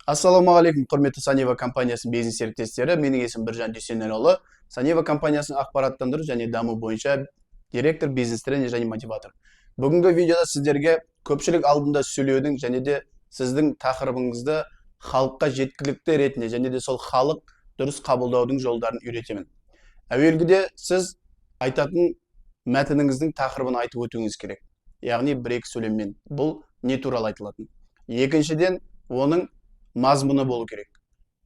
Ассалаумағалейкум, құрметті Санева компаниясының бизнес серіктестері. Менің есімім Біржан Дүйсенәліұлы. Санева компаниясының ақпараттандыру және даму бойынша директор, бизнес тренер және мотиватор. Бүгінгі видеода сіздерге көпшілік алдында сөйлеудің және де сіздің тақырыбыңызды халыққа жеткілікті ретінде және де сол халық дұрыс қабылдаудың жолдарын үйретемін. Әуелгіде сіз айтатын мәтініңіздің тақырыбын айтып өтуіңіз керек. Яғни бір-екі сөйлеммен. Бұл не туралы айтылатын. Екіншіден, оның мазмұны болу керек.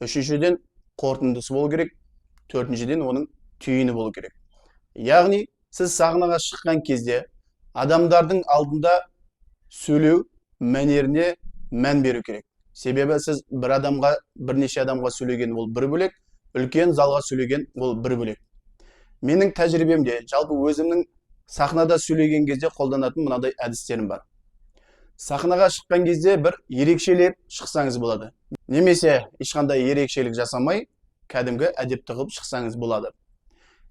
Үшіншіден, қорытындысы болу керек. Төртіншіден, оның түйіні болу керек. Яғни, сіз сахнаға шыққан кезде адамдардың алдында сөйлеу мәнеріне мән беру керек. Себебі сіз бірнеше адамға сөйлеген ол бір бөлек, үлкен залға сөйлеген ол бір бөлек. Менің тәжірибемде, жалпы өзімнің сахнада сөйлеген кезде қолданатын мынадай әдістерім бар. Сахнаға шыққан кезде бір ерекшелеп шықсаңыз болады. Немесе ешқандай ерекшелік жасамай, кәдімгі әдепті қылып шықсаңыз болады.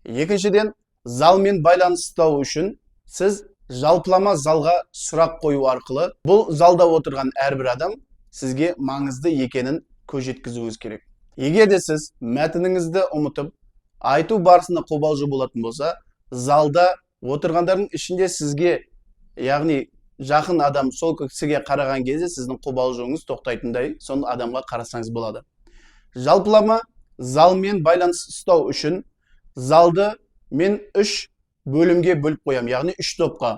Екіншіден, залмен байланыстау үшін сіз жалпылама залға сұрақ қою арқылы бұл залда отырған әрбір адам сізге маңызды екенін көз жеткізуіңіз керек. Егер де сіз мәтініңізді ұмытып, айту барысында қобалжу болатын болса, залда отырғандардың ішінде сізге, яғни жақын адам сол кісіге қараған кезде сіздің қобалжуыңыз тоқтайтындай сон адамға қарасаңыз болады. Жалпылама залмен байланыс ұстау үшін залды мен 3 бөлімге бөліп қоям, яғни 3 топқа.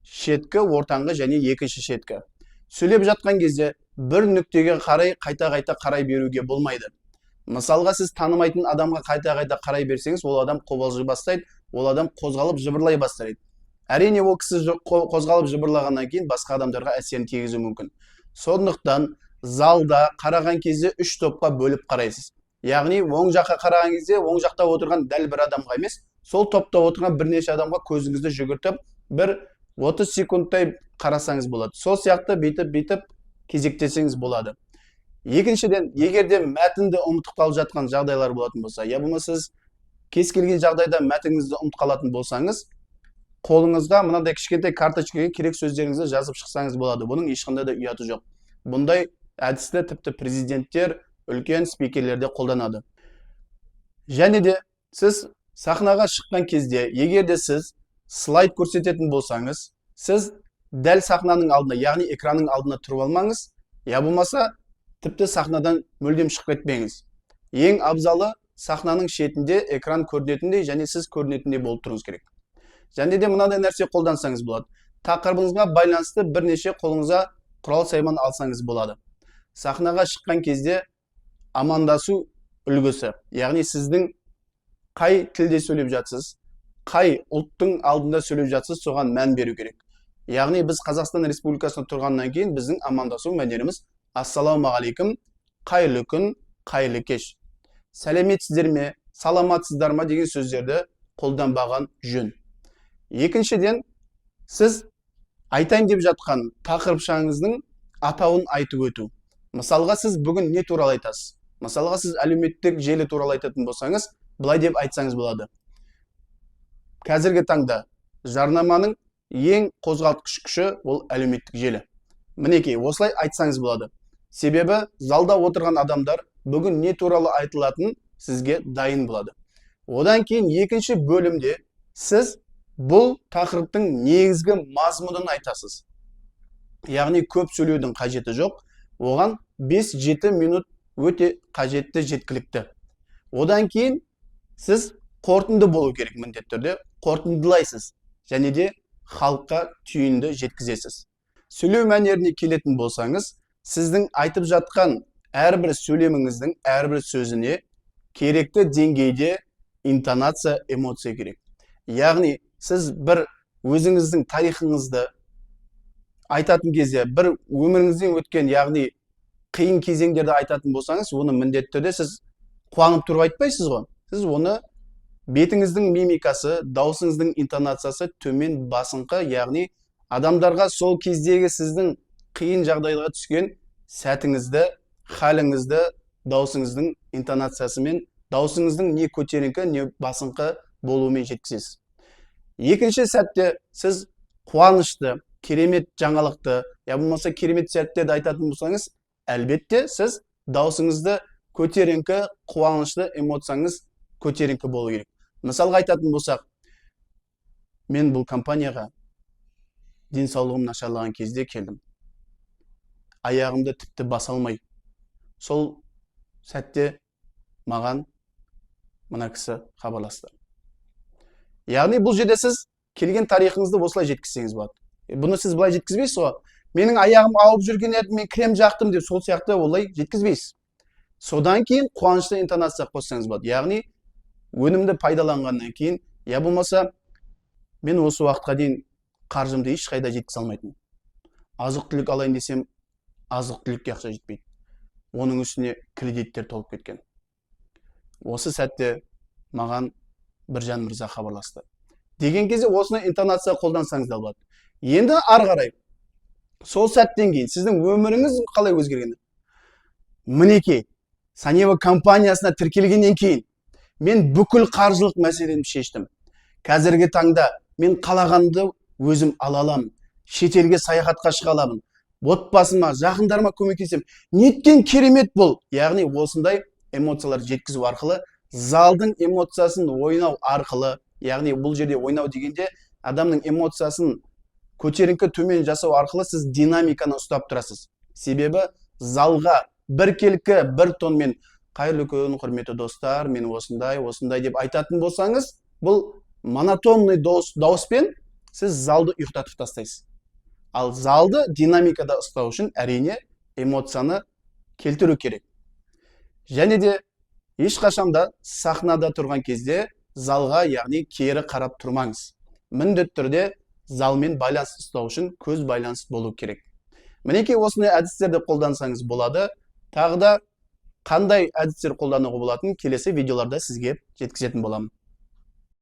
Шеткі, ортаңғы және екінші шеткі. Сөйлеп жатқан кезде бір нүктеге қарай қайта-қайта қарай беруге болмайды. Мысалға, сіз танымайтын адамға қайта-қайта қарай берсеңіз, ол адам қобалжи бастайды, ол адам қозғалып жыбырлай бастайды. Әрине, ол кісі қозғалып жыбырлағаннан кейін басқа адамдарға әсерін тигізуі мүмкін. Сондықтан залда қараған кезде 3 топқа бөліп қарайсыз. Яғни, оң жаққа қараған кезде оң жақта отырған дәл бір адамға емес, сол топта отырған бірнеше адамға көзіңізді жүгіртіп, бір 30 секундтай қарасаңыз болады. Сол сияқты бүйтіп кезектесеңіз болады. Екіншіден, егер де мәтінді ұмытып қалып жатқан жағдайлар болатын болса, я болмаса сіз кез келген жағдайда мәтініңізді ұмытып қалатын болсаңыз, қолыңызда мынандай кішкентай карточкаға керек сөздеріңізді жазып шықсаңыз болады. Бұның ешқандай да ұяты жоқ. Бұндай әдісті тіпті президенттер, үлкен спикерлерде қолданады. Және де сіз сахнаға шыққан кезде, егер де сіз слайд көрсететін болсаңыз, сіз дәл сахнаның алдына, яғни экранның алдына тұрып алмаңыз, я болмаса тіпті сахнадан мүлдем шығып кетпеңіз. Ең абзалы сахнаның шетінде экран көрінетіндей және сіз көрінетіндей болып тұруыңыз керек. Және де мынандай нәрсе қолдансаңыз болады. Тақырыбыңызға байланысты бірнеше қолыңызға құрал сайман алсаңыз болады. Сахнаға шыққан кезде амандасу үлгісі, яғни сіздің қай тілде сөйлеп жатсыз, қай ұлттың алдында сөйлеп жатсыз, соған мән беру керек. Яғни біз Қазақстан Республикасында тұрғаннан кейін біздің амандасу мәнеріміз ассалаумағалейкум, қайырлы күн, қайырлы кеш. Сәлеметсіздер ме, саламатсыздар ма деген сөздерді қолданбаған жөн. Екіншіден, сіз айтайын деп жатқан тақырыпшаңыздың атауын айтып өту. Мысалға, сіз бүгін не туралы айтасыз? Мысалға, сіз әлеуметтік желі туралы айтатын болсаңыз, былай деп айтсаңыз болады. Қазіргі таңда жарнаманың ең қозғалтқыш күші ол әлеуметтік желі. Мінекей, осылай айтсаңыз болады. Себебі залда отырған адамдар бүгін не туралы айтылатын сізге дайын болады. Одан кейін екінші бөлімде сіз бұл тақырыптың негізгі мазмұнын айтасыз. Яғни көп сөйлеудің қажеті жоқ. Оған 5-7 минут өте қажетті, жеткілікті. Одан кейін сіз қорытынды болу керек міндетті түрде. Қорытындылайсыз және де халыққа түйінді жеткізесіз. Сөйлеу мәнеріне келетін болсаңыз, сіздің айтып жатқан әрбір сөйлеміңіздің әрбір сөзіне керекті деңгейде интонация, эмоция керек. Яғни сіз бір өзіңіздің тарихыңызды айтатын кезде, бір өміріңізден өткен, яғни қиын кезеңдерді айтатын болсаңыз, оны міндетті түрде сіз қуанып тұрып айтпайсыз ғой. Сіз оны бетіңіздің мимикасы, даусыңыздың интонациясы төмен басыңқы, яғни адамдарға сол кездегі сіздің қиын жағдайға түскен сәтіңізді, халіңізді, даусыңыздың интонациясымен, даусыңыздың не көтеріңкі, не басыңқы болуымен жеткізесіз. Екінші сәтте сіз қуанышты, керемет жаңалықты, я болмаса керемет сәттерді айтатын болсаңыз, Әлбетте, сіз даусыңызды көтеріңкі, қуанышты эмоцияңыз көтеріңкі болу керек. Мысалға айтатын болсақ, мен бұл компанияға денсаулығым нашарлаған кезде келдім. Аяғымды тіпті баса алмай. Сол сәтте маған мына кісі хабарласты. Яғни бұл жерде сіз келген тарихыңызды осылай жеткізсеңіз болады. Бұны сіз былай жеткізбейсіз ғой. Менің аяғым ауырып жүрген еді, мен крем жақтым деп сол сияқты олай жеткізбейсіз. Содан кейін қуанышты интонация қоссаңыз болады. Яғни өнімді пайдаланғаннан кейін, я болмаса мен осы уақытқа дейін қаржымды ешқайда жеткізе алмайтын. Азық-түлік алайын десем, азық-түлікке ақша жетпейді. Оның үстіне кредиттер толып кеткен. Осы сәтте маған Біржан мырза хабарласты. Деген кезде осыны интонация қолдансаңыз да болады. Енді ары қарай сол сәттен кейін сіздің өміріңіз қалай өзгерген? Мінекей, Санева компаниясына тіркелгеннен кейін мен бүкіл қаржылық мәселемді шештім. Қазіргі таңда мен қалағанды өзім ала аламын. Шетелге саяхатқа шыға аламын. Отбасыма, жақындарыма көмектесем. Неткен керемет бұл. Яғни осындай эмоциялар жеткізу арқылы, залдың эмоциясын ойнау арқылы, яғни бұл жерде ойнау дегенде адамның эмоциясын көтеріңкі төмен жасау арқылы сіз динамиканы ұстап тұрасыз. Себебі залға біркелкі бір тонмен қайырлы күн, құрметті достар, мен осындай деп айтатын болсаңыз, бұл монотонный дауыспен сіз залды ұйықтатып тастайсыз. Ал залды динамикада ұстау үшін әрине эмоцияны келтіру керек. Және де ешқашанда сахнада тұрған кезде залға, яғни кері қарап тұрмаңыз. Міндетті түрде залмен байланыс ұстау үшін көз байланыс болу керек. Мінекей осындай әдістерді қолдансаңыз болады. Тағы да қандай әдістер қолдануға болатынын келесі видеоларда сізге жеткізетін боламын.